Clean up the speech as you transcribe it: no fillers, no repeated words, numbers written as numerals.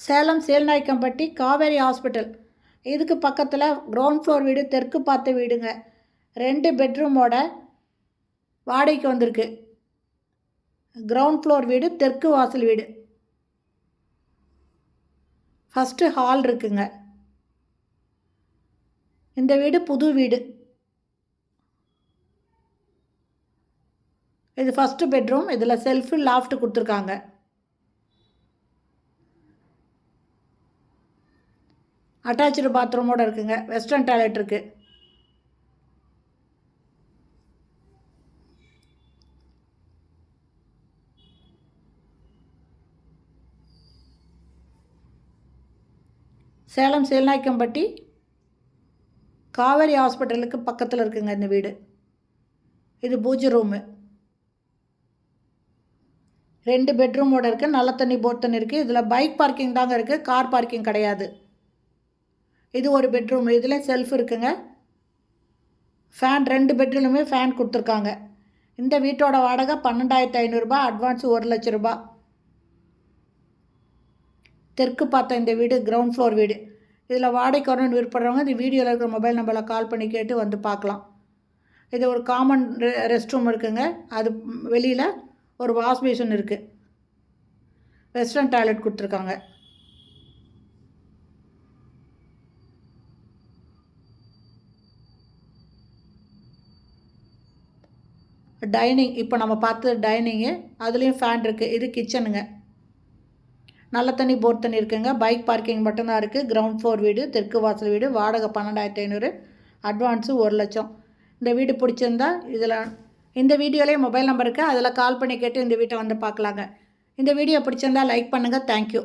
Salem சேல்நாயக்கம்பட்டி Kaveri hospital இதுக்கு பக்கத்தில் ground floor வீடு, தெற்கு பார்த்த வீடுங்க. 2 பெட்ரூமோட வாடகைக்கு வந்திருக்கு. கிரவுண்ட் ஃப்ளோர் வீடு, தெற்கு வாசல் வீடு. ஃபஸ்ட்டு ஹால் இருக்குங்க. இந்த வீடு புது வீடு. இது ஃபஸ்ட்டு பெட்ரூம். இதில் செல்ஃபு, லாஃப்ட் கொடுத்துருக்காங்க. அட்டாச்சு பாத்ரூமோடு இருக்குங்க. வெஸ்டர்ன் டாய்லெட் இருக்குது. சேலம் சேல்நாயக்கம்பட்டி காவேரி ஹாஸ்பிட்டலுக்கு பக்கத்தில் இருக்குங்க இந்த வீடு. இது பூஜை ரூமு. 2 பெட்ரூமோடு இருக்குது. நல்ல தண்ணி, போர் தண்ணி இருக்குது. இதில் பைக் பார்க்கிங் தாங்க இருக்குது, கார் பார்க்கிங் கிடையாது. இது ஒரு பெட்ரூம். இதில் செல்ஃப் இருக்குங்க. ஃபேன் 2 பெட்ரூமுமே ஃபேன் கொடுத்துருக்காங்க. இந்த வீட்டோட வாடகை 12,500 அட்வான்ஸ் 1,00,000 ரூபா. தெற்கு பார்த்த இந்த வீடு கிரவுண்ட் ஃப்ளோர் வீடு. இதில் வாடகைக்கு வரணும்னு விருப்பப்படுறவங்க இந்த வீடியோவில் இருக்கிற மொபைல் நம்பரில் கால் பண்ணி கேட்டு வந்து பார்க்கலாம். இது ஒரு காமன் ரெஸ்ட் ரூம் இருக்குங்க. அது வெளியில் ஒரு வாஷ் பேஷன் இருக்குது. வெஸ்டர்ன் டாய்லெட் கொடுத்துருக்காங்க. டைனிங், இப்போ நம்ம பார்த்தது டைனிங்கு. அதுலேயும் ஃபேன் இருக்குது. இது கிச்சனுங்க. நல்ல தண்ணி, போர் தண்ணி இருக்குங்க. பைக் பார்க்கிங் மட்டும்தான் இருக்குது. கிரவுண்ட் ஃப்ளோர் வீடு, தெற்கு வாசல் வீடு. வாடகை 12,500, அட்வான்ஸு 1,00,000. இந்த வீடு பிடிச்சிருந்தா இந்த வீடியோலேயே மொபைல் நம்பர் இருக்குது. அதில் கால் பண்ணி கேட்டு இந்த வீட்டை வந்து பார்க்கலாங்க. இந்த வீடியோ பிடிச்சிருந்தா லைக் பண்ணுங்கள். தேங்க்யூ.